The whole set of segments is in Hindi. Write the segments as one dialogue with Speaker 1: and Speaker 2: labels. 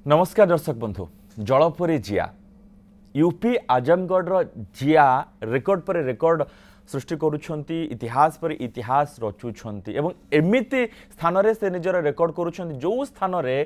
Speaker 1: नमस्कार दर्शक बंधु जलपुरी जिया यूपी आजमगढ़ जिया रेकर्ड पर रेकर्ड सृष्टि करुछंती इतिहास पर इतिहास रचुछंती एवं एमिति स्थान रे से निजर रेकर्ड करुछंती जो स्थान रे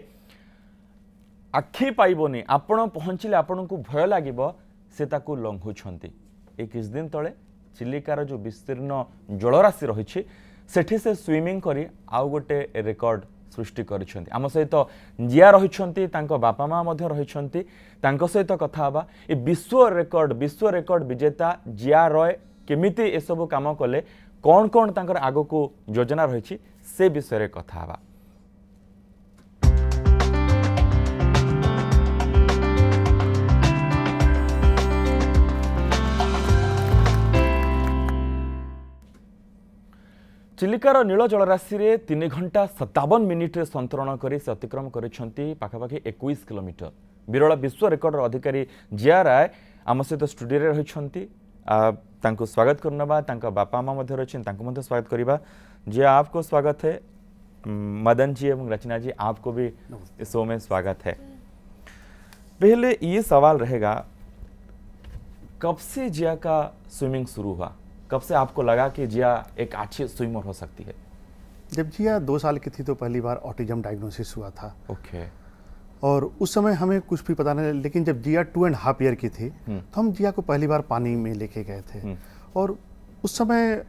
Speaker 1: आखि पाइबनी आपण पहुँचले आपण को भय लागिबो से ताकू लंघुछंती एक किछ दिन तले चिलिकार जो विस्तीर्ण जलराशि रही सेठी से स्विमिंग करी आउ गोटे रेकर्ड सृष्टि करिसेंती आम सहित जिया रहिसेंती तांको बापा माँ मध्य रहिसेंती तांको सहित कथा हबा ए विश्व रेकर्ड विजेता जिया रॉय केमिति ए सब काम कले कौन कौन तांकर आगो को योजना रही से विषय रे कथा हबा। चिलिकार नील जलराशि रे 3 घंटा 57 मिनिट संतरण करी से अतिक्रम करिसेंती पाखापाखि 21 किलोमीटर विरल विश्व रेकर्ड अधिकारी जिया राय आम सहित स्टूडियो रे रहिसेंती तांको स्वागत करनबा तांका बापा माँ मध्य रहिसें तांको मध्य स्वागत करिबा। जिया आपको स्वागत है, मदन जी एवं रचना जी आपको भी इस शो में स्वागत है। पहले ये सवाल रहेगा, कब से जिया का स्विमिंग शुरू हुआ? कब से आपको लगा कि जिया एक अच्छी स्विमर हो सकती है?
Speaker 2: जब जिया 2 साल की थी तो पहली बार ऑटिज्म डायग्नोसिस हुआ था।
Speaker 1: ओके।
Speaker 2: और उस समय हमें कुछ भी पता नहीं, लेकिन जब जिया 2.5 ईयर की थी तो हम जिया को पहली बार पानी में लेके गए थे और उस समय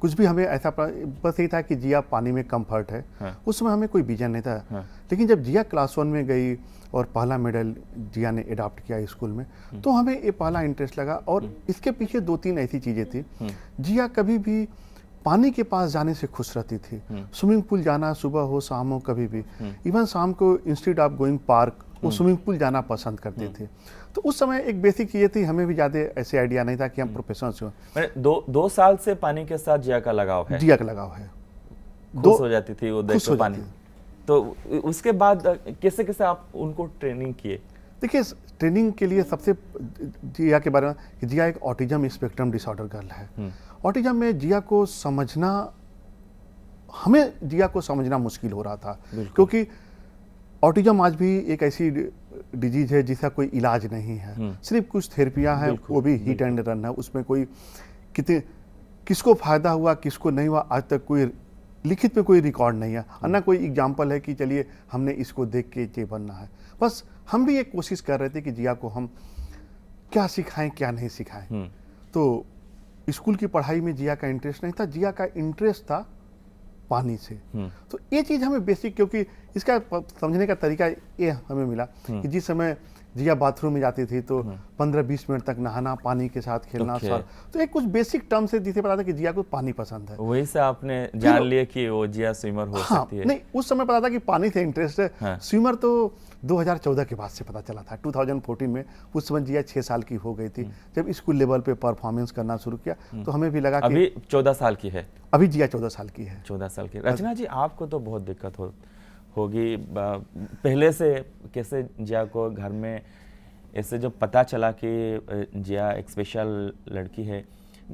Speaker 2: कुछ भी हमें ऐसा बस यही था कि जिया पानी में कंफर्ट है। उस समय हमें कोई विजन नहीं था। लेकिन जब जिया क्लास 1 में गई और पहला मेडल जिया ने अडॉप्ट किया स्कूल में तो हमें ये पहला इंटरेस्ट लगा और इसके पीछे 2-3 ऐसी चीज़ें थी। जिया कभी भी पानी के पास जाने से खुश रहती थी। स्विमिंग पूल जाना सुबह हो शाम हो कभी भी, इवन शाम को इंस्टेड ऑफ गोइंग पार्क वो स्विमिंग पूल जाना पसंद करते थे। तो उस समय एक बेसिक चीज़ें थी, हमें भी ज़्यादा ऐसे आइडिया नहीं था कि हम प्रोफेशनल्स हो।
Speaker 1: 2 साल से पानी के साथ जिया का लगाव है।
Speaker 2: जिया का लगाव है।
Speaker 1: खुश हो जाती थी वो देख के पानी। तो उसके बाद कैसे कैसे आप उनको ट्रेनिंग किए?
Speaker 2: देखिए, ट्रेनिंग के लिए सबसे जिया के बारे में कि जिया एक ऑटिज्म स्पेक्ट्रम डिसऑर्डर गर्ल है। ऑटिज्म में जिया को समझना, हमें जिया को समझना मुश्किल हो रहा था क्योंकि ऑटिज्म आज भी एक ऐसी डिजीज है जिसका कोई इलाज नहीं है। सिर्फ कुछ थेरेपियां हैं, वो भी हिट एंड रन है। उसमें कोई किसको फायदा हुआ किसको नहीं हुआ आज तक कोई लिखित में कोई रिकॉर्ड नहीं है, और ना कोई एग्जाम्पल है कि चलिए हमने इसको देख के ये बनना है। बस हम भी एक कोशिश कर रहे थे कि जिया को हम क्या सिखाएं क्या नहीं सिखाएं। तो स्कूल की पढ़ाई में जिया का इंटरेस्ट नहीं था, जिया का इंटरेस्ट था पानी से। तो ये चीज़ हमें बेसिक, क्योंकि इसका समझने का तरीका ये हमें मिला कि जिस समय जिया बाथरूम में जाती थी तो 15-20 मिनट तक नहाना, पानी के साथ खेलना, तो एक कुछ बेसिक टर्म से जिसे पता था कि जिया को पानी पसंद है।
Speaker 1: वही से आपने जान लिया कि वो जिया स्विमर हो सकती है।
Speaker 2: नहीं, उस समय पता था कि पानी से इंटरेस्ट है। स्विमर तो 2014 के बाद से पता चला था। 2014 में उस समय जिया 6 साल की हो गई थी। जब स्कूल लेवल पे परफॉर्मेंस करना शुरू किया तो हमें भी लगा कि
Speaker 1: अभी 14 साल की है।
Speaker 2: अभी जिया 14 साल की है।
Speaker 1: 14 साल की। रचना जी, आपको तो बहुत दिक्कत होगी पहले से। कैसे जिया को घर में ऐसे जब पता चला कि जिया एक स्पेशल लड़की है,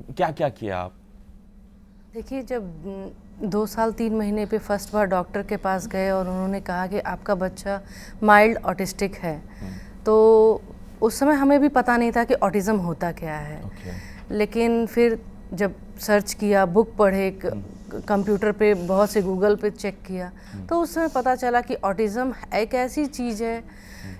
Speaker 1: क्या क्या किया आप?
Speaker 3: देखिए, जब 2 साल 3 महीने पे फर्स्ट बार डॉक्टर के पास गए और उन्होंने कहा कि आपका बच्चा माइल्ड ऑटिस्टिक है, तो उस समय हमें भी पता नहीं था कि ऑटिज़म होता क्या है। लेकिन फिर जब सर्च किया, बुक पढ़े, कंप्यूटर पे बहुत से गूगल पे चेक किया, तो उस समय पता चला कि ऑटिज़म एक ऐसी चीज़ है,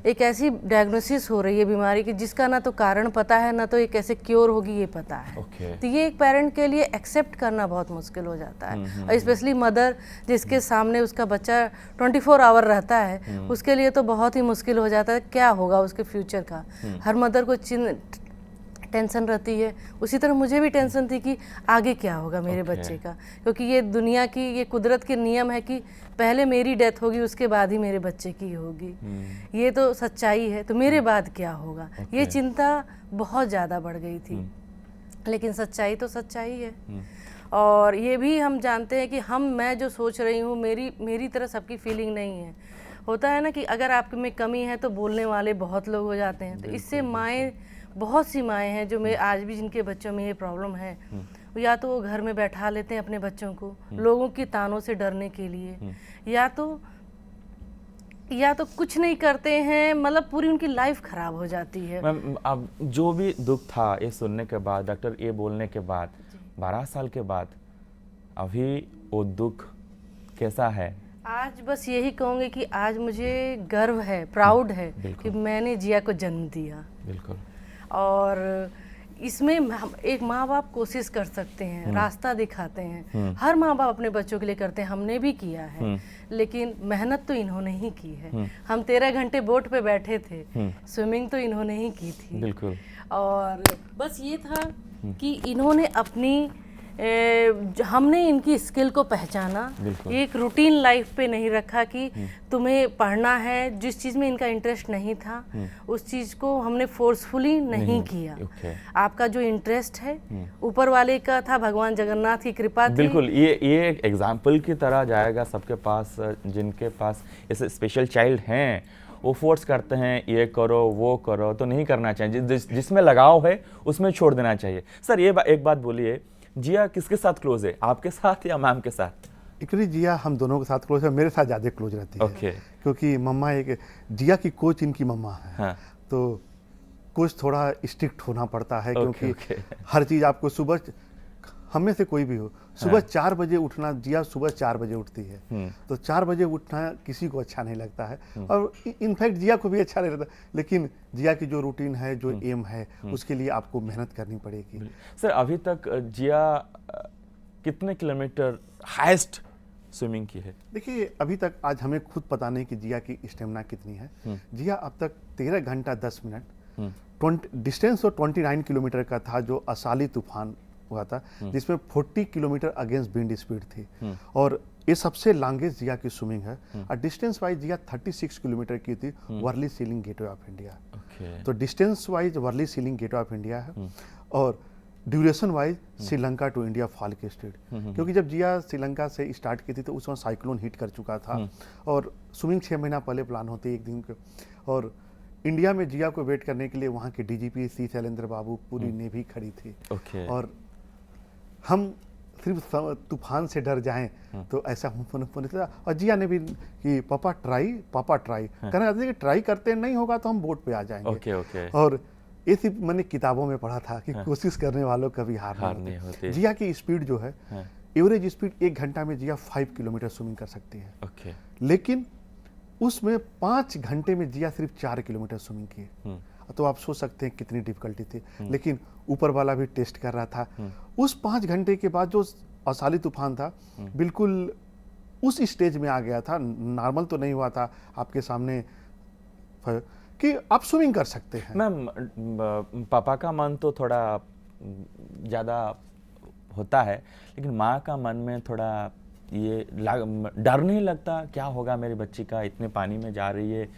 Speaker 3: एक ऐसी डायग्नोसिस हो रही है बीमारी की जिसका ना तो कारण पता है ना तो ये कैसे क्योर होगी ये पता है। तो ये एक पेरेंट के लिए एक्सेप्ट करना बहुत मुश्किल हो जाता है, और स्पेशली मदर जिसके सामने उसका बच्चा 24 आवर रहता है, उसके लिए तो बहुत ही मुश्किल हो जाता है। क्या होगा उसके फ्यूचर का, हर मदर को टेंशन रहती है। उसी तरह मुझे भी टेंशन थी कि आगे क्या होगा मेरे बच्चे का, क्योंकि ये दुनिया की, ये कुदरत के नियम है कि पहले मेरी डेथ होगी उसके बाद ही मेरे बच्चे की होगी। ये तो सच्चाई है, तो मेरे बाद क्या होगा, ये चिंता बहुत ज़्यादा बढ़ गई थी। लेकिन सच्चाई तो सच्चाई है। और ये भी हम जानते हैं कि मैं जो सोच रही हूँ मेरी तरह सबकी फीलिंग नहीं है। होता है ना कि अगर आप में कमी है तो बोलने वाले बहुत लोग हो जाते हैं। तो इससे माएँ, बहुत सी माएँ हैं जो आज भी जिनके बच्चों में ये प्रॉब्लम है, या तो वो घर में बैठा लेते हैं अपने बच्चों को लोगों की तानों से डरने के लिए, या तो या तो कुछ नहीं करते हैं, मतलब पूरी उनकी लाइफ खराब हो जाती है।
Speaker 1: मैम अब जो भी दुख था ये सुनने के बाद, डॉक्टर ये बोलने के बाद, 12 साल के बाद अभी वो दुख कैसा है?
Speaker 3: आज बस यही कहूँगी कि आज मुझे गर्व है, प्राउड है
Speaker 1: बिल्कुल।
Speaker 3: कि मैंने जिया को जन्म दिया।
Speaker 1: बिल्कुल।
Speaker 3: और इसमें एक माँ बाप कोशिश कर सकते हैं, रास्ता दिखाते हैं, हर माँ बाप अपने बच्चों के लिए करते हैं, हमने भी किया है, लेकिन मेहनत तो इन्होंने ही की है। हम 13 घंटे बोट पे बैठे थे, स्विमिंग तो इन्होंने ही की थी।
Speaker 1: बिल्कुल।
Speaker 3: और बस ये था कि इन्होंने अपनी हमने इनकी स्किल को पहचाना, एक रूटीन लाइफ पे नहीं रखा कि तुम्हें पढ़ना है। जिस चीज़ में इनका इंटरेस्ट नहीं था उस चीज़ को हमने फोर्सफुली नहीं किया। आपका जो इंटरेस्ट है ऊपर वाले का था, भगवान जगन्नाथ की कृपा थी।
Speaker 1: बिल्कुल, ये एक एग्जाम्पल की तरह जाएगा सबके पास, जिनके पास ऐसे स्पेशल चाइल्ड हैं वो फोर्स करते हैं ये करो वो करो, तो नहीं करना चाहिए। जिसमें लगाव है उसमें छोड़ देना चाहिए। सर ये एक बात बोलिए, जिया किसके साथ क्लोज है, आपके साथ या मैम के साथ?
Speaker 2: एक्चुअली जिया हम दोनों के साथ क्लोज है, मेरे साथ ज़्यादा क्लोज रहती है। क्योंकि मम्मा एक जिया की कोच इनकी मम्मा है।
Speaker 1: हाँ।
Speaker 2: तो कोच थोड़ा स्ट्रिक्ट होना पड़ता है, क्योंकि हर चीज़ आपको सुबह, हम में से कोई भी हो, सुबह 4 बजे उठना, जिया सुबह 4 बजे उठती है, तो 4 बजे उठना किसी को अच्छा नहीं लगता है, और इनफैक्ट जिया को भी अच्छा नहीं लगता। लेकिन जिया की जो रूटीन है, जो एम है, उसके लिए आपको मेहनत करनी पड़ेगी।
Speaker 1: सर अभी तक जिया कितने किलोमीटर हाईएस्ट स्विमिंग की है?
Speaker 2: देखिए अभी तक आज हमें खुद पता नहीं कि जिया की स्टेमिना कितनी है। जिया अब तक 13 घंटा 10 मिनट डिस्टेंस तो 29 किलोमीटर का था, जो असाली तूफान हुआ था, जिसमें 40 किलोमीटर अगेंस्ट विंड स्पीड थी, और ये सबसे लॉन्गेस्ट जिया की स्विमिंग है। और डिस्टेंस वाइज जिया 36 किलोमीटर की थी, Worli sea link gateway of India. तो distance wise Worli sea link gateway of India है, और duration wise Sri Lanka to India fall के स्टेट। क्योंकि जब जिया श्रीलंका से स्टार्ट की थी तो उस वक्त साइक्लोन हिट कर चुका था, और स्विमिंग 6 महीना पहले प्लान होती एक दिन के, और इंडिया में जिया को वेट करने के लिए वहाँ के डीजीपी सी शैलेंद्र बाबू, पूरी नेवी खड़ी थी। और हम सिर्फ तूफान से डर जाएं तो ऐसा होने था। और जिया ने भी कि पापा ट्राई कहना चाहते कि ट्राई करते नहीं होगा तो हम बोट पे आ जाएंगे। और ये सिर्फ मैंने किताबों में पढ़ा था कि कोशिश करने वालों कभी हार नहीं होते। जिया की स्पीड जो है, एवरेज स्पीड 1 घंटा में जिया 5 किलोमीटर स्विमिंग कर सकती है। लेकिन उसमें 5 घंटे में जिया सिर्फ 4 किलोमीटर स्विमिंग की। तो आप सोच सकते हैं कितनी डिफिकल्टी थी, लेकिन ऊपर वाला भी टेस्ट कर रहा था। उस 5 घंटे के बाद जो असाली तूफान था, बिल्कुल उस स्टेज में आ गया था, नॉर्मल तो नहीं हुआ था आपके सामने कि आप स्विमिंग कर सकते हैं।
Speaker 1: मैम पापा का मन तो थोड़ा ज़्यादा होता है, लेकिन माँ का मन में थोड़ा ये डर नहीं लगता, क्या होगा मेरी बच्ची का, इतने पानी में जा रही है,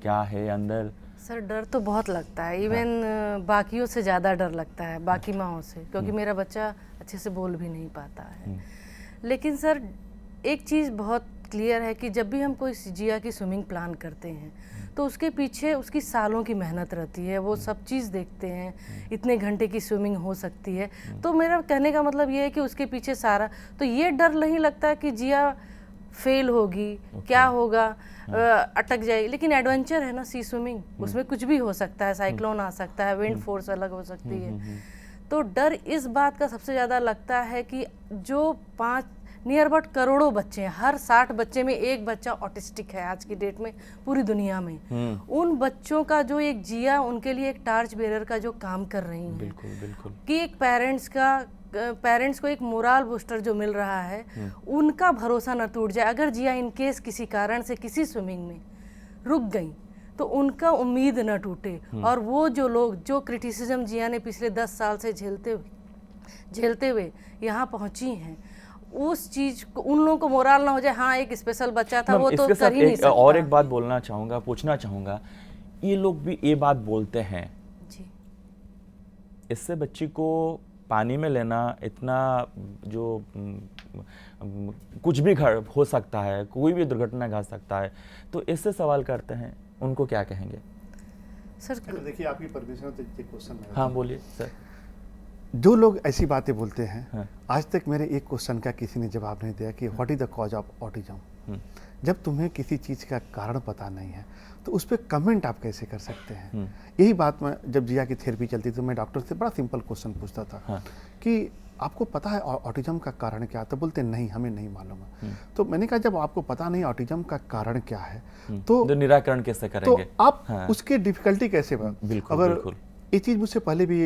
Speaker 1: क्या है अंदर?
Speaker 3: सर डर तो बहुत लगता है, इवन बाकियों से ज़्यादा डर लगता है, बाकी माँओं से, क्योंकि मेरा बच्चा अच्छे से बोल भी नहीं पाता है। लेकिन सर एक चीज़ बहुत क्लियर है कि जब भी हम कोई जिया की स्विमिंग प्लान करते हैं तो उसके पीछे उसकी सालों की मेहनत रहती है, वो सब चीज़ देखते हैं, इतने घंटे की स्विमिंग हो सकती है। तो मेरा कहने का मतलब ये है कि उसके पीछे सारा, तो ये डर नहीं लगता कि जिया फेल होगी, क्या होगा, अटक जाएगी। लेकिन एडवेंचर है ना सी स्विमिंग, उसमें कुछ भी हो सकता है, साइक्लोन आ सकता है, विंड फोर्स अलग हो सकती है। तो डर इस बात का सबसे ज़्यादा लगता है कि जो 5 नियर अबाउट करोड़ों बच्चे हैं, हर 60 बच्चे में एक बच्चा ऑटिस्टिक है आज की डेट में पूरी दुनिया में। उन बच्चों का जो एक जिया उनके लिए एक टार्च बेरर का जो काम कर रही हैं,
Speaker 1: बिल्कुल
Speaker 3: कि एक पेरेंट्स को एक मोरल बूस्टर जो मिल रहा है, उनका भरोसा न टूट जाए। अगर जिया इन केस किसी कारण से किसी स्विमिंग में रुक गई तो उनका उम्मीद न टूटे, और वो जो लोग जो क्रिटिसिज्म जिया ने पिछले 10 साल से झेलते हुए यहाँ पहुँची हैं, उस चीज को उन लोगों को मोरल ना हो जाए, हाँ एक स्पेशल बच्चा था वो तो कर ही नहीं सकता।
Speaker 1: और एक बात बोलना चाहूँगा, पूछना चाहूँगा, ये लोग भी ये बात बोलते हैं
Speaker 3: जी,
Speaker 1: इससे बच्ची को पानी में लेना इतना जो कुछ भी हो सकता है, कोई भी दुर्घटना घट सकता है, तो इससे सवाल करते हैं, उनको क्या कहेंगे?
Speaker 3: सर
Speaker 2: देखिए आपकी परमिशन तो ये क्वेश्चन है।
Speaker 1: हाँ बोलिए सर।
Speaker 2: जो लोग ऐसी बातें बोलते हैं,
Speaker 1: हाँ।
Speaker 2: आज तक मेरे एक क्वेश्चन का किसी ने जवाब नहीं दिया कि what is the cause of autism. जब तुम्हें किसी चीज़ का कारण पता नहीं है तो उस पर कमेंट आप कैसे कर सकते हैं। यही बात मैं जब जिया की थेरेपी चलती थी तो मैं डॉक्टर से बड़ा सिंपल क्वेश्चन पूछता था
Speaker 1: हाँ।
Speaker 2: कि आपको पता है ऑटिज्म का कारण क्या है, तो बोलते नहीं हमें नहीं मालूम है। तो मैंने कहा जब आपको पता नहीं ऑटिज्म का कारण क्या है तो
Speaker 1: निराकरण कैसे करेंगे?
Speaker 2: आप
Speaker 1: हाँ।
Speaker 2: उसके डिफिकल्टी कैसे
Speaker 1: बिल्कुल,
Speaker 2: अगर
Speaker 1: बिल्कुल।
Speaker 2: ये चीज़ मुझसे पहले भी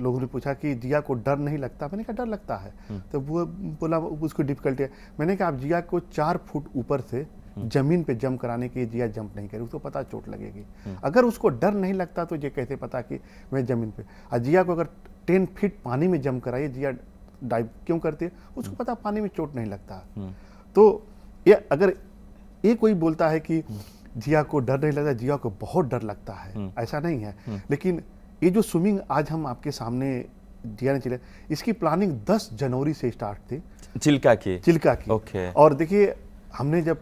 Speaker 2: लोगों ने पूछा कि जिया को डर नहीं लगता, मैंने कहा डर लगता है। तो वो बोला उसको डिफिकल्टी है। मैंने कहा आप जिया को 4 फुट ऊपर से जमीन पे जंप कराने के जिया जंप नहीं करे, उसको पता चोट लगेगी। अगर उसको डर नहीं लगता तो ये कैसे पता कि मैं जमीन पे। और जिया को अगर 10 फीट पानी में जंप कराइए, जिया डाइव क्यों करती है, उसको पता पानी में चोट नहीं लगता। तो ये अगर ये कोई बोलता है कि जिया को डर नहीं लगता, जिया को बहुत डर लगता है, ऐसा नहीं है। लेकिन ये जो स्विमिंग आज हम आपके सामने जिया ने चले, इसकी प्लानिंग 10 जनवरी से स्टार्ट थी,
Speaker 1: चिल्का की।
Speaker 2: ओके। और देखिए हमने जब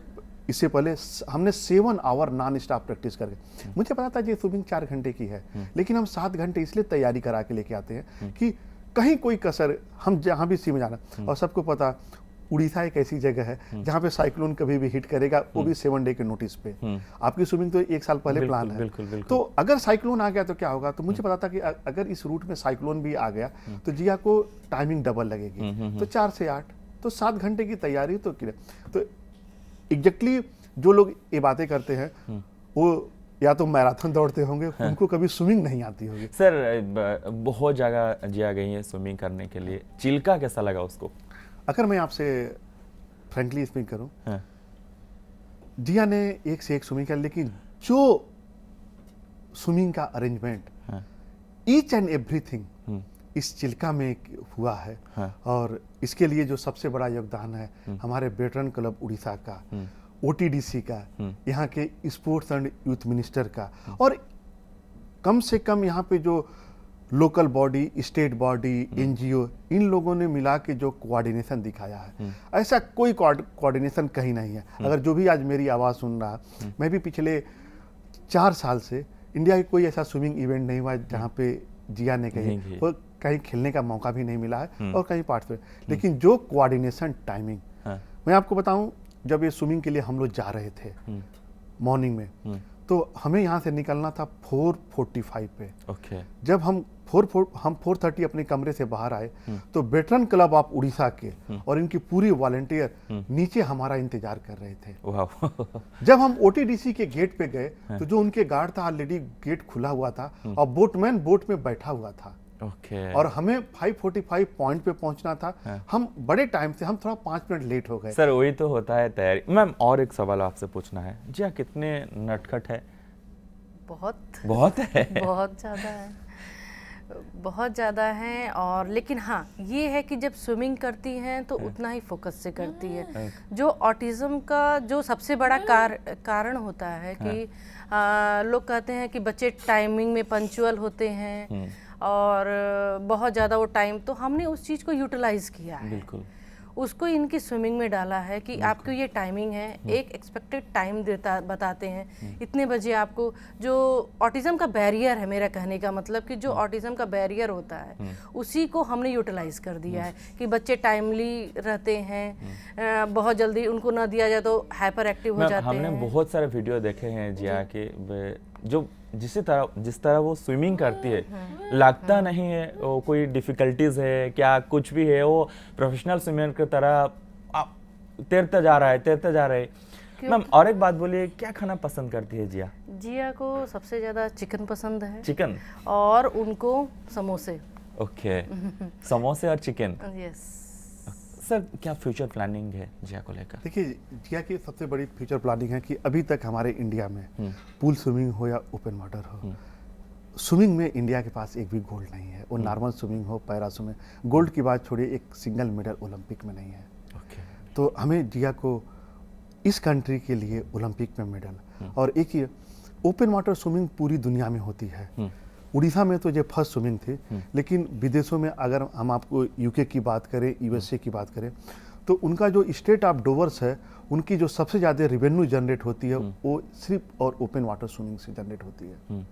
Speaker 2: इससे पहले हमने 7 आवर नॉन स्टॉप प्रैक्टिस करके, मुझे पता था ये स्विमिंग 4 घंटे की है, लेकिन हम 7 घंटे इसलिए तैयारी करा के लेके आते हैं कि कहीं कोई कसर, हम जहाँ भी सी में जाना। और सबको पता उड़ीसा एक ऐसी जगह है जहाँ पे साइक्लोन कभी भी हिट करेगा, वो भी 7 डे के नोटिस पे। आपकी स्विमिंग तो 1 साल पहले प्लान है।
Speaker 1: बिल्कुल।
Speaker 2: तो अगर साइक्लोन आ गया तो क्या होगा, तो मुझे पता था कि अगर इस रूट में साइक्लोन भी आ गया तो जिया को टाइमिंग डबल लगेगी। तो 4 से 8 तो 7 घंटे की तैयारी तो एग्जैक्टली जो लोग ये बातें करते हैं वो या तो मैराथन दौड़ते होंगे, उनको कभी स्विमिंग नहीं आती होगी।
Speaker 1: सर बहुत जगह जिया गई है स्विमिंग करने के लिए, चिल्का कैसा लगा उसको?
Speaker 2: अगर मैं आपसे फ्रेंकली स्पीक करूं,
Speaker 1: हाँ।
Speaker 2: जिया ने एक से एक स्विमिंग किया, लेकिन जो स्विमिंग का अरेंजमेंट ईच एंड एवरीथिंग इस चिल्का में हुआ है।
Speaker 1: हाँ।
Speaker 2: और इसके लिए जो सबसे बड़ा योगदान है हमारे वेटरन क्लब उड़ीसा का, OTDC का, यहाँ के स्पोर्ट्स एंड यूथ मिनिस्टर का, और कम से कम यहाँ पे जो local body, state body, NGO, इन लोगों ने मिला के जो कोऑर्डिनेशन दिखाया है, ऐसा कोई कोऑर्डिनेशन कहीं नहीं है। अगर जो भी आज मेरी आवाज़ सुन रहा, मैं भी पिछले 4 साल से इंडिया की कोई ऐसा स्विमिंग इवेंट नहीं हुआ जहाँ पे जिया ने कहीं खेलने का मौका भी नहीं मिला है और कहीं पार्टिसिपेट। लेकिन जो कोऑर्डिनेशन टाइमिंग, मैं आपको बताऊं, जब ये स्विमिंग के लिए हम लोग जा रहे थे मॉर्निंग में, तो हमें यहाँ से निकलना था 4:45 पे।
Speaker 1: ओके।
Speaker 2: जब हम 4:30 अपने कमरे से बाहर आए तो वेटरन क्लब ऑफ उड़ीसा के और इनकी पूरी वॉलंटियर नीचे हमारा इंतजार कर रहे थे।
Speaker 1: वाह।
Speaker 2: जब हम OTDC के गेट पे गए तो जो उनके गार्ड था, ऑलरेडी गेट खुला हुआ था और बोटमैन बोट में बैठा हुआ था।
Speaker 1: ओके।
Speaker 2: और हमें 5:45 पॉइंट पे पहुंचना था। हम बड़े टाइम से, हम थोड़ा 5 मिनट लेट हो गए।
Speaker 1: सर वही तो होता है तैयारी। मैम और एक सवाल आपसे पूछना है, जिया कितने नटखट है?
Speaker 3: बहुत
Speaker 1: है।
Speaker 3: बहुत ज़्यादा है, बहुत ज़्यादा है। और लेकिन हाँ ये है कि जब स्विमिंग करती हैं तो उतना ही फोकस से करती है। जो ऑटिज़म का जो सबसे बड़ा कारण होता है कि लोग कहते हैं कि बच्चे टाइमिंग में पंक्चुअल होते हैं और बहुत ज़्यादा वो टाइम, तो हमने उस चीज़ को यूटिलाइज़ किया है।
Speaker 1: बिल्कुल।
Speaker 3: उसको इनकी स्विमिंग में डाला है कि आपको ये टाइमिंग है, एक एक्सपेक्टेड टाइम बताते हैं, इतने बजे आपको। जो ऑटिज़म का बैरियर है, मेरा कहने का मतलब कि जो ऑटिज़म का बैरियर होता है उसी को हमने यूटिलाइज कर दिया है कि बच्चे टाइमली रहते हैं, बहुत जल्दी उनको ना दिया जाए तो हाइपर एक्टिव हो जाते हैं।
Speaker 1: हमने बहुत सारे वीडियो देखे हैं जिया के, जो जिस तरह वो स्विमिंग करती है, लगता नहीं है वो कोई डिफिकल्टीज है क्या, कुछ भी है, वो प्रोफेशनल स्विमर की तरह तैरता जा रहा है। मैम और एक बात बोलिए, क्या खाना पसंद करती है जिया?
Speaker 3: जिया को सबसे ज़्यादा चिकन पसंद है।
Speaker 1: चिकन
Speaker 3: और उनको समोसे।
Speaker 1: ओके। समोसे और चिकन।
Speaker 3: यस।
Speaker 1: सर क्या फ्यूचर प्लानिंग है जिया को लेकर?
Speaker 2: देखिए, जिया की सबसे बड़ी फ्यूचर प्लानिंग है कि अभी तक हमारे इंडिया में पूल स्विमिंग हो या ओपन वाटर हो, स्विमिंग में इंडिया के पास एक भी गोल्ड नहीं है। वो नॉर्मल स्विमिंग हो, पैरा स्विमिंग, गोल्ड की बात छोड़िए, एक सिंगल मेडल ओलंपिक में नहीं है। तो हमें जिया को इस कंट्री के लिए ओलंपिक में मेडल, और एक ही ओपन वाटर स्विमिंग पूरी दुनिया में होती है। उड़ीसा में तो ये फर्स्ट स्विमिंग थी, लेकिन विदेशों में अगर हम आपको UK की बात करें, USA की बात करें, तो उनका जो स्टेट ऑफ डोवर्स है, उनकी जो सबसे ज़्यादा रेवेन्यू जनरेट होती है वो सिर्फ और ओपन वाटर स्विमिंग से जनरेट होती है।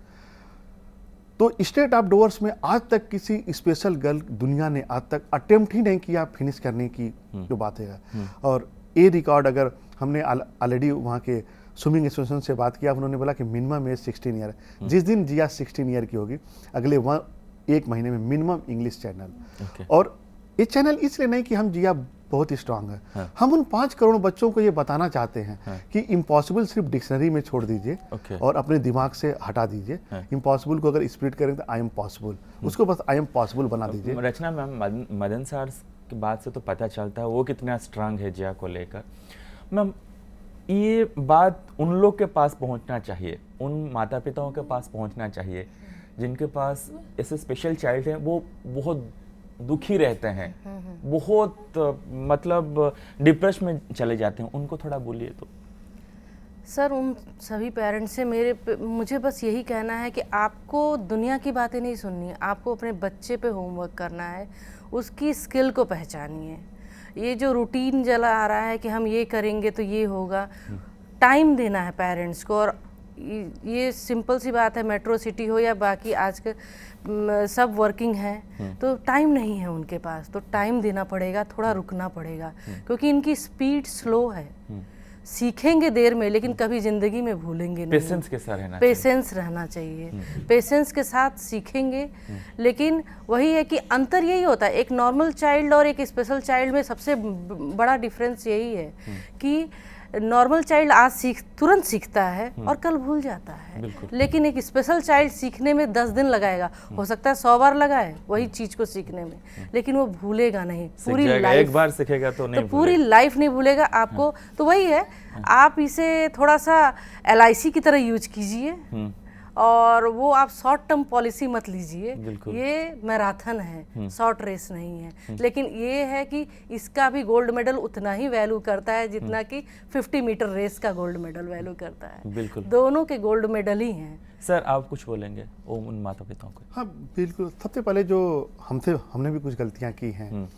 Speaker 2: तो स्टेट ऑफ डोवर्स में आज तक किसी स्पेशल गर्ल दुनिया ने आज तक अटेम्प्ट ही नहीं किया फिनिश करने की जो बात है। और ये रिकॉर्ड अगर हमने ऑलरेडी वहाँ के स्विमिंग एसोसिएशन से बात किया, उन्होंने बोला कि मिनिमम एज 16 ईयर है। जिस दिन जिया 16 ईयर की होगी अगले एक महीने में मिनिमम इंग्लिश चैनल। और ये चैनल इसलिए नहीं कि हम जिया बहुत ही स्ट्रांग है, हम उन 5 करोड़ बच्चों को ये बताना चाहते हैं कि इम्पॉसिबल सिर्फ डिक्शनरी में छोड़ दीजिए और अपने दिमाग से हटा दीजिए। इम्पॉसिबल को अगर स्प्लिट करें तो आई एम पॉसिबल, उसको बस आई एम पॉसिबल बना दीजिए।
Speaker 1: रचना मैम, मदन सर की बात से तो पता चलता है वो कितना स्ट्रांग है जिया को लेकर। मैम, ये बात उन लोग के पास पहुंचना चाहिए, उन माता पिताओं के पास पहुंचना चाहिए जिनके पास ऐसे स्पेशल चाइल्ड हैं, वो बहुत दुखी रहते हैं, बहुत मतलब डिप्रेशन में चले जाते हैं, उनको थोड़ा बोलिए तो।
Speaker 3: सर, उन सभी पेरेंट्स से मुझे बस यही कहना है कि आपको दुनिया की बातें नहीं सुननी है, आपको अपने बच्चे पे होमवर्क करना है, उसकी स्किल को पहचानिए। ये जो रूटीन चला आ रहा है कि हम ये करेंगे तो ये होगा, टाइम देना है पेरेंट्स को। और ये सिंपल सी बात है, मेट्रो सिटी हो या बाकी आज के सब वर्किंग हैं, तो टाइम नहीं है उनके पास, तो टाइम देना पड़ेगा, थोड़ा रुकना पड़ेगा, क्योंकि इनकी स्पीड स्लो है। सीखेंगे देर में लेकिन कभी जिंदगी में भूलेंगे नहीं।
Speaker 1: पेशेंस के साथ रहना
Speaker 3: पेशेंस रहना चाहिए, पेशेंस के साथ सीखेंगे। लेकिन वही है कि अंतर यही होता है, एक नॉर्मल चाइल्ड और एक स्पेशल चाइल्ड में सबसे बड़ा डिफरेंस यही है कि नॉर्मल चाइल्ड आज तुरंत सीखता है और कल भूल जाता है, लेकिन एक स्पेशल चाइल्ड सीखने में 10 दिन लगाएगा, हो सकता है 100 बार लगाए वही चीज को सीखने में, लेकिन वो भूलेगा नहीं पूरी लाइफ।
Speaker 1: एक बार सीखेगा तो नहीं,
Speaker 3: तो पूरी लाइफ नहीं भूलेगा आपको। तो वही है, आप इसे थोड़ा सा LIC की तरह यूज कीजिए और वो आप शॉर्ट टर्म पॉलिसी मत लीजिए। ये मैराथन है, शॉर्ट रेस नहीं है। लेकिन ये है कि इसका भी गोल्ड मेडल उतना ही वैल्यू करता है जितना कि 50 मीटर रेस का गोल्ड मेडल वैल्यू करता है।
Speaker 1: बिल्कुल,
Speaker 3: दोनों के गोल्ड मेडल ही हैं।
Speaker 1: सर, आप कुछ बोलेंगे उन माता पिताओं को?
Speaker 2: हाँ बिल्कुल। सबसे पहले जो हमने भी कुछ गलतियाँ की हैं,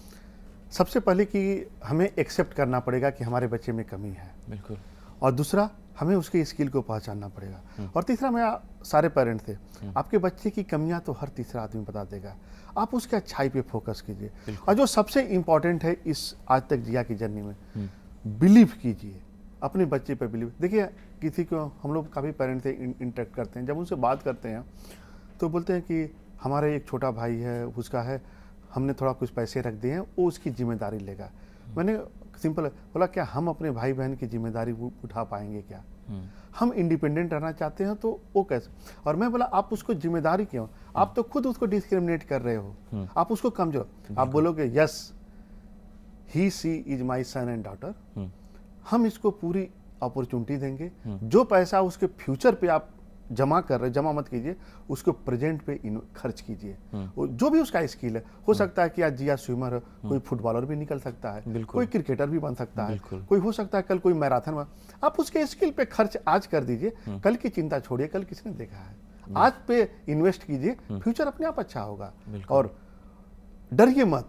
Speaker 2: सबसे पहले कि हमें एक्सेप्ट करना पड़ेगा कि हमारे बच्चे में कमी है।
Speaker 1: बिल्कुल।
Speaker 2: और दूसरा, हमें उसके स्किल को पहचानना पड़ेगा। और तीसरा, मैं सारे पेरेंट्स थे, आपके बच्चे की कमियां तो हर तीसरा आदमी बता देगा, आप उसके अच्छाई पे फोकस कीजिए। और जो सबसे इम्पोर्टेंट है इस आज तक जिया की जर्नी में, बिलीव कीजिए, अपने बच्चे पे बिलीव। देखिए, किसी को हम लोग काफ़ी पेरेंट्स से इंटरेक्ट करते हैं, जब उनसे बात करते हैं तो बोलते हैं कि हमारा एक छोटा भाई है, उसका है, हमने थोड़ा कुछ पैसे रख दिए हैं, वो उसकी जिम्मेदारी लेगा। मैंने सिंपल बोला, क्या हम अपने भाई बहन की जिम्मेदारी उठा पाएंगे क्या? हम इंडिपेंडेंट रहना चाहते हैं तो वो कैसे? और मैं बोला, आप उसको जिम्मेदारी क्यों? आप तो खुद उसको डिस्क्रिमिनेट कर रहे हो, आप उसको कमजोर। आप बोलोगे yes he she is my son and daughter, हम इसको पूरी अपॉर्चुनिटी देंगे। जो पैसा उसके फ्यूचर पे आप जमा कर रहे, जमा मत कीजिए, उसको प्रेजेंट पे खर्च कीजिए। जो भी उसका स्किल है, हो सकता है कि आज जिया स्विमर है, कोई फुटबॉलर भी निकल सकता है, कोई क्रिकेटर भी बन सकता है, कोई हो सकता है कल कोई मैराथन में। आप उसके स्किल पे खर्च आज कर दीजिए, कल की चिंता छोड़िए, कल किसने देखा है, आज पे इन्वेस्ट कीजिए, फ्यूचर अपने आप अच्छा होगा। और डरिए मत।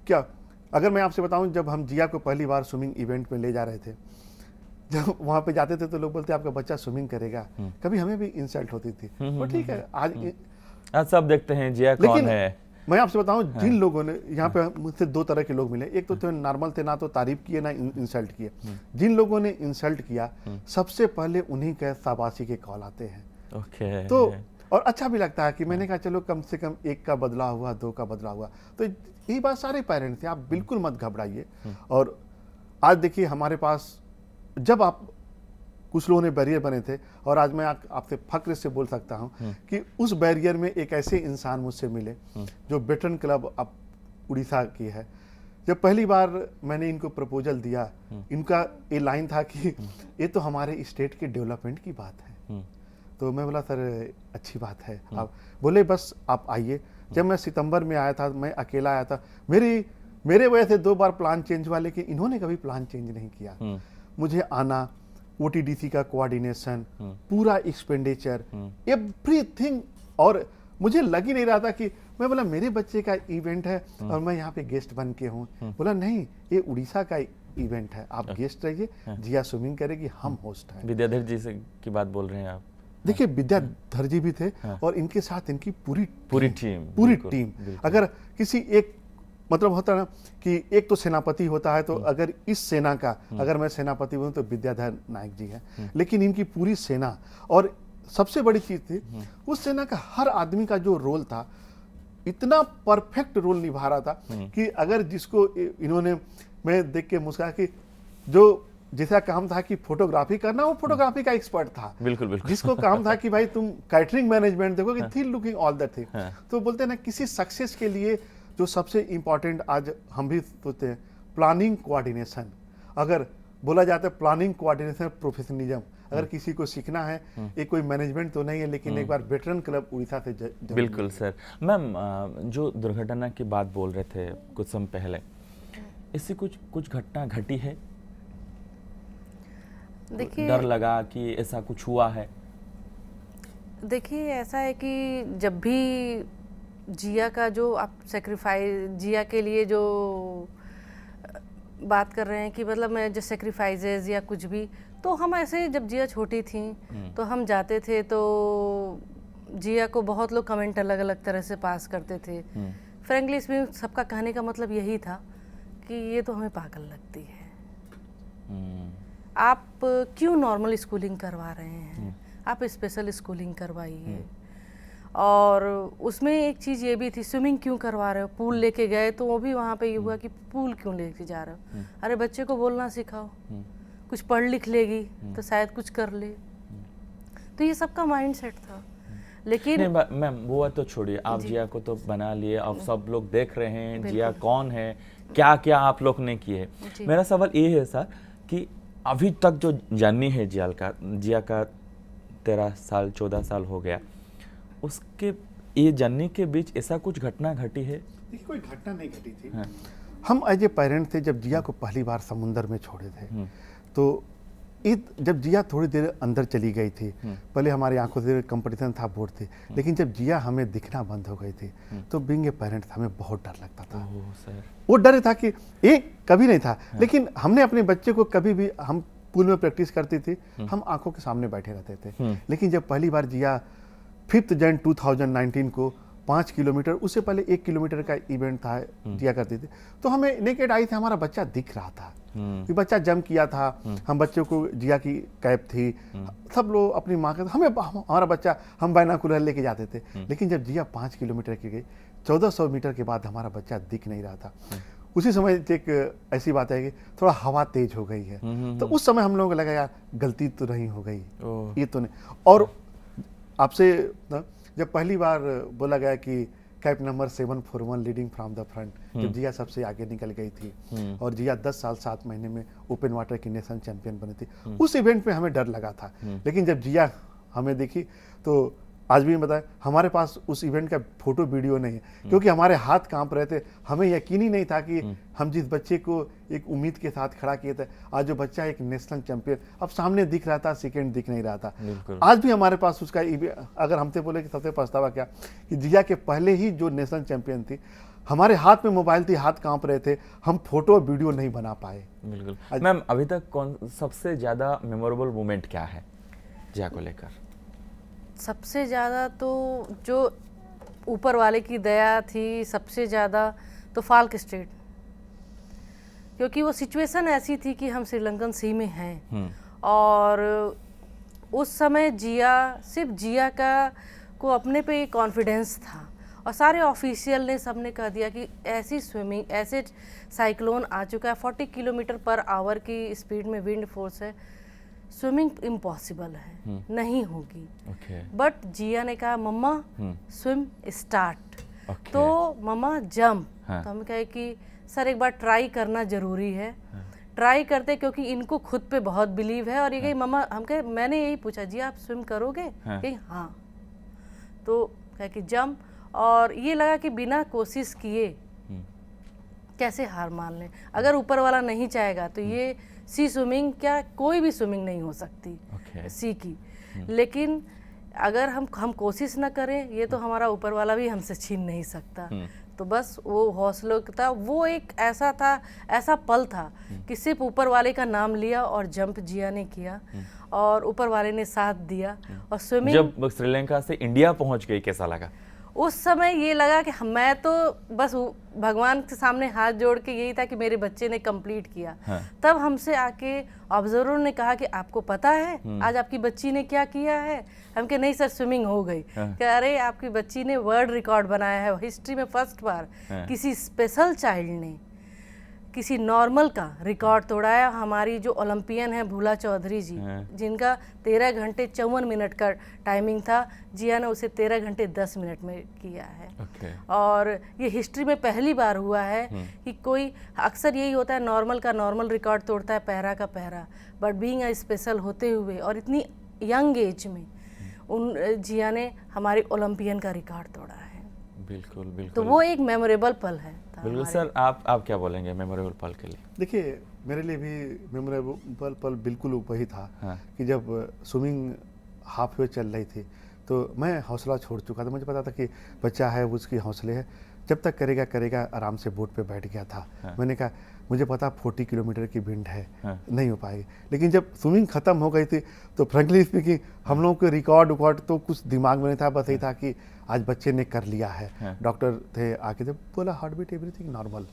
Speaker 2: क्या अगर मैं आपसे बताऊं, जब हम जिया को पहली बार स्विमिंग इवेंट में ले जा रहे थे, जब वहाँ पे जाते थे तो लोग बोलते आपका बच्चा स्विमिंग करेगा, कभी हमें भी इंसल्ट होती थी। तो ठीक है,
Speaker 1: आज सब देखते हैं जिया कौन है।
Speaker 2: मैं आपसे बताऊं, जिन लोगों ने यहाँ पे मुझसे 2 तरह के लोग मिले, एक तो थे नॉर्मल थे, ना तो तारीफ किए ना इंसल्ट किए। जिन लोगों ने इंसल्ट किया, सबसे पहले उन्हीं के शाबाशी के कॉल आते हैं। तो और अच्छा भी लगता है कि मैंने कहा चलो कम से कम 1 का बदला हुआ, 2 का बदला हुआ। तो यही बात सारे पेरेंट्स थे, आप बिल्कुल मत घबराइए। और आज देखिए हमारे पास, जब आप कुछ लोगों ने बैरियर बने थे, और आज मैं आपसे फक्र से बोल सकता हूं कि उस बैरियर में एक ऐसे इंसान मुझसे मिले जो वेटरन क्लब अब उड़ीसा की है। जब पहली बार मैंने इनको प्रपोजल दिया, इनका ये लाइन था कि ये तो हमारे स्टेट के डेवलपमेंट की बात है। तो मैं बोला सर अच्छी बात है। आप बोले बस आप आइए। जब मैं सितंबर में आया था, मैं अकेला आया था, मेरे वजह से 2 बार प्लान चेंज हुआ, लेकिन इन्होंने कभी प्लान चेंज नहीं किया। मुझे आना, OTDC का कोऑर्डिनेशन, पूरा एक्सपेंडिचर, एवरीथिंग। और मुझे लग ही नहीं रहा था कि, मैं बोला मेरे बच्चे का इवेंट है और मैं यहाँ पे गेस्ट बन के हूँ। बोला नहीं, ये उड़ीसा का इवेंट है, आप गेस्ट रहिए, जिया स्विमिंग करेगी, हम होस्ट हैं।
Speaker 1: विद्याधर जी से की बात बोल रहे हैं आप?
Speaker 2: देखिए विद्याधर जी भी थे और इनके साथ इनकी पूरी
Speaker 1: टीम, बिल्कुल,
Speaker 2: टीम।
Speaker 1: बिल्कुल।
Speaker 2: अगर किसी एक मतलब होता है ना कि एक तो सेनापति होता है, तो अगर इस सेना का अगर मैं सेनापति हूं तो विद्याधर नायक जी है, लेकिन इनकी पूरी सेना, और सबसे बड़ी चीज थी उस सेना का हर आदमी का जो रोल था इतना परफेक्ट रोल निभा रहा था कि अगर जिसको इन्होंने, मैं देख के मुस्कुराया कि जो जिसका काम था कि फोटोग्राफी करना, वो फोटोग्राफी का एक्सपर्ट था।
Speaker 1: बिल्कुल बिल्कुल।
Speaker 2: जिसको काम था कि भाई तुम कैटरिंग मैनेजमेंट देखो कि थी लुकिंग ऑल दैट थिंग। तो बोलते हैं ना किसी सक्सेस के लिए जो सबसे इंपॉर्टेंट आज हम भी सोचते हैं प्लानिंग कोऑर्डिनेशन। अगर बोला जाता है प्लानिंग कोऑर्डिनेशन प्रोफेशनलिज्म, अगर किसी को सीखना है, ये कोई मैनेजमेंट तो नहीं है, लेकिन एक बार वेटरन क्लब उड़ीसा से
Speaker 1: बिल्कुल सर। मैम जो दुर्घटना की बात बोल रहे थे कुछ समय पहले, इससे कुछ घटना घटी है?
Speaker 3: देखिए,
Speaker 1: डर लगा कि ऐसा कुछ हुआ है?
Speaker 3: देखिए ऐसा है कि जब भी जिया का जो आप सेक्रीफाइस, जिया के लिए जो बात कर रहे हैं कि मतलब मैं जो सेक्रीफाइसेस या कुछ भी, तो हम ऐसे जब जिया छोटी थी तो हम जाते थे तो जिया को बहुत लोग कमेंट अलग अलग तरह से पास करते थे। फ्रेंकली इसमें सबका कहने का मतलब यही था कि ये तो हमें पागल लगती है, आप क्यों नॉर्मल स्कूलिंग करवा रहे हैं, आप स्पेशल स्कूलिंग करवाइए। और उसमें एक चीज़ ये भी थी, स्विमिंग क्यों करवा रहे हो, पूल लेके गए तो वो भी वहाँ पे ये हुआ कि पूल क्यों लेके जा रहे हो। अरे बच्चे को बोलना सिखाओ, कुछ पढ़ लिख लेगी तो शायद कुछ कर ले। तो ये सबका माइंड सेट था। लेकिन
Speaker 1: मैम वो तो छोड़िए, आप जिया को तो बना लिए, अब सब लोग देख रहे हैं जिया कौन है, क्या क्या आप लोग ने किए। मेरा सवाल ये है सर कि अभी तक जो जर्नी है जिया का 13 साल 14 साल हो गया, उसके ये जर्नी के बीच ऐसा कुछ घटना घटी है?
Speaker 2: देखिए कोई घटना नहीं घटी थी। हम एज ए पेरेंट थे, जब जिया को पहली बार समुंदर में छोड़े थे, तो जब जिया थोड़ी देर अंदर चली गई थी, पहले हमारी आंखों से कंपटीशन था, बोर्ड थे, लेकिन जब जिया हमें दिखना बंद हो गई थी तो बीइंग ए पेरेंट हमें बहुत डर लगता था।
Speaker 1: सर। वो
Speaker 2: डर था कि एक कभी नहीं था, लेकिन हमने अपने बच्चे को कभी भी, हम पूल में प्रैक्टिस करती थी, हम आंखों के सामने बैठे रहते थे, लेकिन जब पहली बार जिया 5 जनवरी 2019 को 5 किलोमीटर, उससे पहले 1 किलोमीटर का इवेंट था दिया करती थी, तो हमें नेकेड आई थी, हमारा बच्चा दिख रहा था कि बच्चा जंप किया था। हम बच्चों को, जिया की कैप थी, सब लोग अपनी माँ के, हमारा बच्चा, हम बाइनोकुलर लेके जाते थे। लेकिन जब जिया 5 किलोमीटर की गई, 1400 मीटर के बाद हमारा बच्चा दिख नहीं रहा था। उसी समय एक ऐसी बात है कि थोड़ा हवा तेज हो गई है, तो उस समय हम लोगों को लगा यार गलती तो नहीं हो गई, ये तो नहीं। और आपसे जब पहली बार बोला गया कि cap number 741 leading from the front, जब जिया सबसे आगे निकल गई थी और जिया 10 साल 7 महीने में ओपन वाटर की नेशन चैंपियन बनी थी, उस इवेंट में हमें डर लगा था। लेकिन जब जिया हमें दिखी तो आज भी बताएं, हमारे पास उस इवेंट का फोटो वीडियो नहीं है, क्योंकि हमारे हाथ कांप रहे थे। हमें यकीन ही नहीं था कि हम जिस बच्चे को एक उम्मीद के साथ खड़ा किए थे, आज जो बच्चा एक नेशनल चैंपियन अब सामने दिख रहा था, सेकंड दिख नहीं रहा था। आज भी हमारे पास उसका, अगर हमसे बोले कि सबसे पछतावा क्या कि जिया के पहले ही जो नेशनल चैंपियन थी, हमारे हाथ में मोबाइल थी, हाथ कांप रहे थे, हम फोटो और वीडियो नहीं बना पाए।
Speaker 1: बिल्कुल। मैम अभी तक कौन सबसे ज्यादा मेमोरेबल मोमेंट क्या है जिया को लेकर?
Speaker 3: सबसे ज़्यादा तो जो ऊपर वाले की दया थी, सबसे ज़्यादा तो फाल्क स्ट्रेट, क्योंकि वो सिचुएशन ऐसी थी कि हम श्रीलंकन सी में हैं और उस समय जिया, सिर्फ जिया का को अपने पे कॉन्फिडेंस था और सारे ऑफिशियल ने सबने कह दिया कि ऐसी स्विमिंग, ऐसे साइक्लोन आ चुका है, 40 किलोमीटर पर आवर की स्पीड में विंड फोर्स है, स्विमिंग इम्पॉसिबल है, नहीं होगी। बट जिया ने कहा मम्मा स्विम स्टार्ट, तो मम्मा जंप। तो हम कहे कि सर एक बार ट्राई करना जरूरी है। ट्राई करते क्योंकि इनको खुद पे बहुत बिलीव है और ये कही मम्मा, हम कहे, मैंने यही पूछा जी आप स्विम करोगे? कही हाँ। तो कहे कि जंप, और ये लगा कि बिना कोशिश किए कैसे हार मान लें। अगर ऊपर वाला नहीं चाहेगा तो ये सी स्विमिंग, क्या कोई भी स्विमिंग नहीं हो सकती सी की। लेकिन अगर हम कोशिश ना करें, ये तो हमारा ऊपर वाला भी हमसे छीन नहीं सकता। तो बस वो हौसलों का था, वो एक ऐसा था, ऐसा पल था कि सिर्फ ऊपर वाले का नाम लिया और जंप जिया ने किया और ऊपर वाले ने साथ दिया। और स्विमिंग
Speaker 1: जब श्रीलंका से इंडिया पहुंच गई कैसा लगा?
Speaker 3: उस समय ये लगा कि मैं तो बस भगवान के सामने हाथ जोड़ के यही था कि मेरे बच्चे ने कंप्लीट किया।
Speaker 1: हाँ।
Speaker 3: तब हमसे आके ऑब्जर्वर ने कहा कि आपको पता है आज आपकी बच्ची ने क्या किया है? हम कहे नहीं सर स्विमिंग हो गई। कह अरे आपकी बच्ची ने वर्ल्ड रिकॉर्ड बनाया है, हिस्ट्री में फर्स्ट बार किसी स्पेशल चाइल्ड ने किसी नॉर्मल का रिकॉर्ड तोड़ा है। हमारी जो ओलंपियन है भूला चौधरी जी, जिनका 13 घंटे 54 मिनट का टाइमिंग था, जिया ने उसे 13 घंटे 10 मिनट में किया है। और ये हिस्ट्री में पहली बार हुआ है कि कोई, अक्सर यही होता है नॉर्मल का नॉर्मल रिकॉर्ड तोड़ता है, पैरा का para, but being a special होते हुए और इतनी यंग एज में उन जिया ने हमारी ओलंपियन का रिकॉर्ड तोड़ा है।
Speaker 1: बिल्कुल बिल्कुल।
Speaker 3: तो वो एक मेमोरेबल पल है।
Speaker 1: बिल्कुल सर, आप क्या बोलेंगे मेमोरेबल पल के लिए?
Speaker 2: देखिए मेरे लिए भी मेमोरेबल पल बिल्कुल वही था कि जब स्विमिंग हाफ वे चल रही थी तो मैं हौसला छोड़ चुका था। मुझे पता था कि बच्चा है, उसकी हौसले है, जब तक करेगा करेगा, आराम से बोट पे बैठ गया था। मैंने कहा मुझे पता 40 किलोमीटर की विंड है, नहीं हो पाएगी। लेकिन जब स्विमिंग खत्म हो गई थी तो फ्रेंकली स्पीकिंग हम लोगों के रिकॉर्ड तो कुछ दिमाग में नहीं था, बस यही था कि आज बच्चे ने कर लिया है। डॉक्टर थे आके जब बोला हार्ट बीट एवरीथिंग नॉर्मल,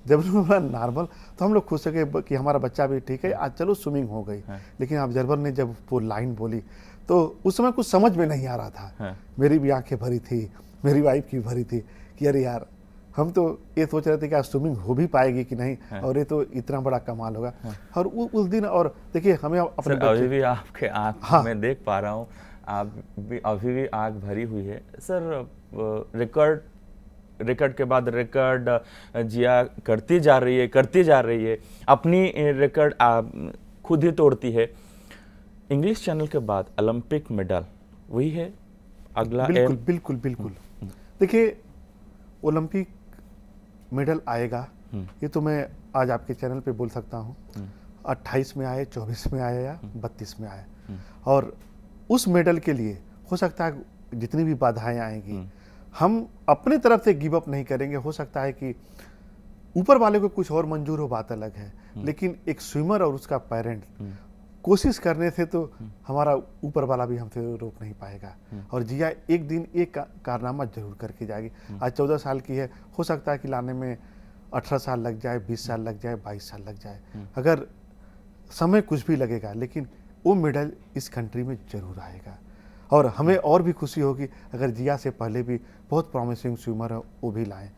Speaker 2: जब बोला नॉर्मल तो हम लोग खुश हो गए कि हमारा बच्चा भी ठीक है, आज चलो स्विमिंग हो गई। लेकिन ऑब्जर्वर ने जब वो लाइन बोली तो उस समय कुछ समझ में नहीं आ रहा था। मेरी भी आंखें भरी थी, मेरी वाइफ की भरी थी कि अरे यार हम तो ये सोच रहे थे कि आज स्विमिंग हो भी पाएगी कि नहीं, और ये तो इतना बड़ा कमाल होगा। और उस दिन, और देखिए हमें अपने
Speaker 1: अभी भी आपके आँख में देख पा रहा हूँ, आप भी अभी भी आँख भरी हुई है सर। रिकॉर्ड के बाद रिकॉर्ड जिया करती जा रही है, अपनी रिकॉर्ड खुद ही तोड़ती है। इंग्लिश चैनल के बाद ओलंपिक मेडल वही है अगला?
Speaker 2: बिल्कुल बिल्कुल बिल्कुल। देखिए ओलंपिक मेडल आएगा ये तो मैं आज आपके चैनल पे बोल सकता हूँ। 28 में आए, 24 में आए या 32 में आए, और उस मेडल के लिए हो सकता है जितनी भी बाधाएं आएंगी हम अपने तरफ से गिव अप नहीं करेंगे। हो सकता है कि ऊपर वाले को कुछ और मंजूर हो, बात अलग है, लेकिन एक स्विमर और उसका पेरेंट कोशिश करने से तो हमारा ऊपर वाला भी हमसे रोक नहीं पाएगा। और जिया एक दिन एक कारनामा जरूर करके जाएगी। आज 14 साल की है, हो सकता है कि लाने में 18 साल लग जाए, 20 साल लग जाए, 22 साल लग जाए, अगर समय कुछ भी लगेगा, लेकिन वो मेडल इस कंट्री में जरूर आएगा। और हमें और भी खुशी होगी अगर जिया से पहले भी बहुत प्रॉमिसिंग स्विमर है वो भी लाएं।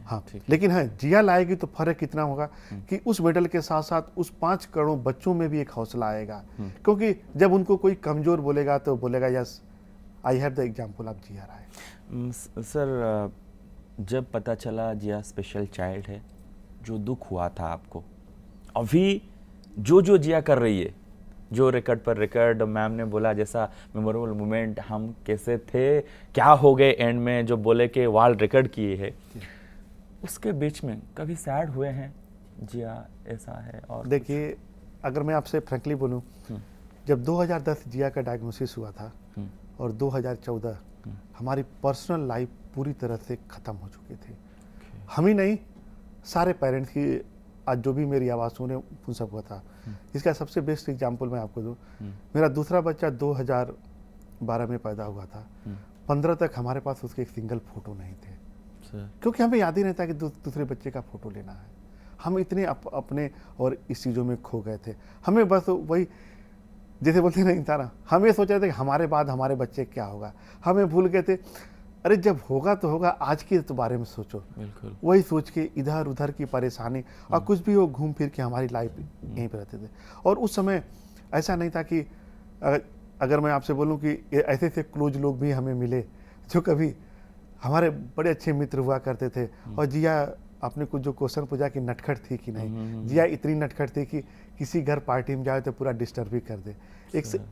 Speaker 2: हाँ, लेकिन हाँ जिया लाएगी तो फर्क कितना होगा कि उस मेडल के साथ साथ उस 5 करोड़ बच्चों में भी एक हौसला आएगा। क्योंकि जब उनको कोई कमजोर बोलेगा तो बोलेगा yes I have the example of Jiya Rai.
Speaker 1: Sir जब पता चला जिया स्पेशल चाइल्ड है, जो दुख हुआ था आपको, अभी जो जिया कर रही है, जो रिकॉर्ड पर रिकॉर्ड, मैम ने बोला जैसा मेमोरेबल मोमेंट, हम कैसे थे, क्या हो गए एंड में, जो बोले कि वर्ल्ड रिकॉर्ड किए है, उसके बीच में कभी सैड हुए हैं जिया? ऐसा है? और
Speaker 2: देखिए अगर मैं आपसे फ्रैंकली बोलूं, जब 2010 जिया का डायग्नोसिस हुआ था और 2014 हमारी पर्सनल लाइफ पूरी तरह से ख़त्म हो चुकी थी। हम ही नहीं, सारे पेरेंट्स की, आज जो भी मेरी आवाज़ सुने उन सब हुआ था। इसका सबसे बेस्ट एग्जांपल मैं आपको दूं, मेरा दूसरा बच्चा 2012 में पैदा हुआ था। 15 तक हमारे पास उसके एक सिंगल फोटो नहीं थे, क्योंकि हमें याद ही नहीं था कि दूसरे बच्चे का फोटो लेना है। हम इतने अपने और इस चीज़ों में खो गए थे। हमें बस वही जैसे बोलते नहीं था ना, हम ये सोच रहे थे कि हमारे बाद हमारे बच्चे क्या होगा। हमें भूल गए थे, अरे जब होगा तो होगा, आज के तो बारे में सोचो। बिल्कुल वही सोच के इधर उधर की परेशानी और कुछ भी हो, घूम फिर के हमारी लाइफ यहीं पर रहते थे। और उस समय ऐसा नहीं था कि अगर मैं आपसे बोलूं कि ऐसे ऐसे क्लोज लोग भी हमें मिले जो कभी हमारे बड़े अच्छे मित्र हुआ करते थे। और जिया आपने कुछ जो क्वेश्चन पूछा कि नटखट थी कि नहीं, जिया इतनी नटखट थी कि किसी घर पार्टी में जाए तो पूरा डिस्टर्ब भी कर दे।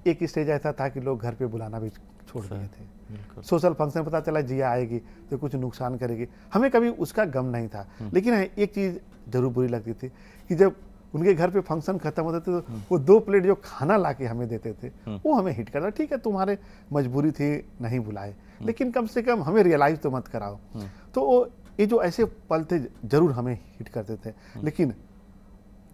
Speaker 2: एक स्टेज ऐसा था कि लोग घर पे बुलाना भी छोड़ दिए थे। सोशल फंक्शन पता चला जिया आएगी तो कुछ नुकसान करेगी, हमें कभी उसका गम नहीं था। लेकिन एक चीज़ जरूर बुरी लगती थी कि जब उनके घर पे फंक्शन खत्म होते थे तो वो 2 प्लेट जो खाना ला के हमें देते थे वो हमें हिट करता। ठीक है तुम्हारे मजबूरी थी नहीं बुलाए, लेकिन कम से कम हमें रियलाइज तो मत कराओ। तो वो ये जो ऐसे पल थे जरूर हमें हिट करते थे, लेकिन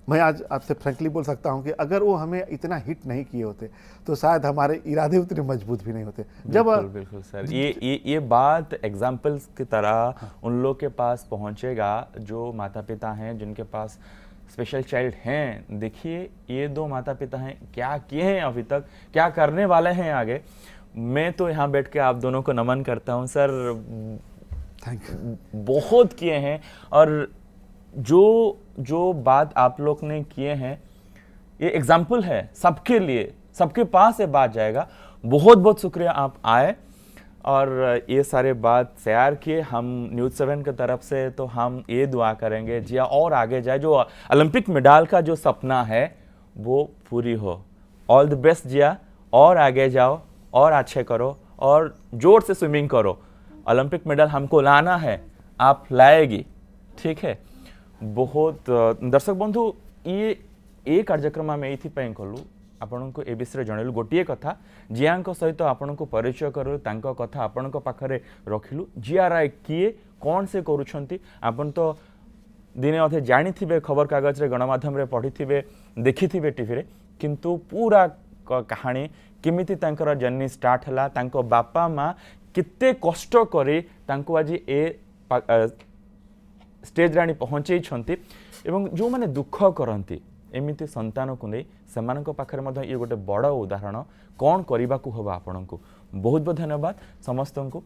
Speaker 2: मैं आज आपसे फ्रैंकली बोल सकता हूं कि अगर वो हमें इतना हिट नहीं किए होते तो शायद हमारे इरादे उतने मजबूत भी नहीं होते।
Speaker 1: बिल्कुल बिल्कुल सर, ये बात एग्जाम्पल्स की तरह उन लोग के पास पहुंचेगा जो माता पिता हैं जिनके पास स्पेशल चाइल्ड हैं। देखिए ये दो माता पिता हैं, क्या किए हैं अभी तक, क्या करने वाले हैं आगे। मैं तो यहाँ बैठ के आप दोनों को नमन करता हूँ सर,
Speaker 2: थैंक यू।
Speaker 1: बहुत किए हैं। और जो जो बात आप लोग ने किए हैं ये एग्जाम्पल है सबके लिए, सबके पास ये बात जाएगा। बहुत बहुत शुक्रिया आप आए और ये सारे बात शेयर किए। हम न्यूज़ 7 की तरफ से तो हम ये दुआ करेंगे जिया और आगे जाए, जो ओलंपिक मेडल का जो सपना है वो पूरी हो। ऑल द बेस्ट जिया, और आगे जाओ और अच्छे करो और जोर से स्विमिंग करो। ओलंपिक मेडल हमको लाना है, आप लाएगी, ठीक है। बहुत दर्शक बंधु ये कार्यक्रम आम ये कलु आपण को ए विषय जनलु। गोटे कथा जिया सहित आपण को परिचय करूँ, कथा आपण पाखे रखिलु। जिया राय किए, कौन से करुछंती, आपण तो दिने अधे जानी थे, खबर कागज रे गणमाध्यम रे पढ़ी थे, देखी थे टीवी रे, किंतु पूरा कहानी केमिति तांकर जर्नी स्टार्ट हला, तांको बापा माँ किते कष्ट करे तांको आज ए स्टेज राणी पहुँचे एवं जो माने दुख करती एमिति संतान को नहीं सेमानक पाखरे मध्य ये गोटे बड़ उदाहरण। कौन करने को हवा आपन को। बहुत बहुत धन्यवाद समस्त को।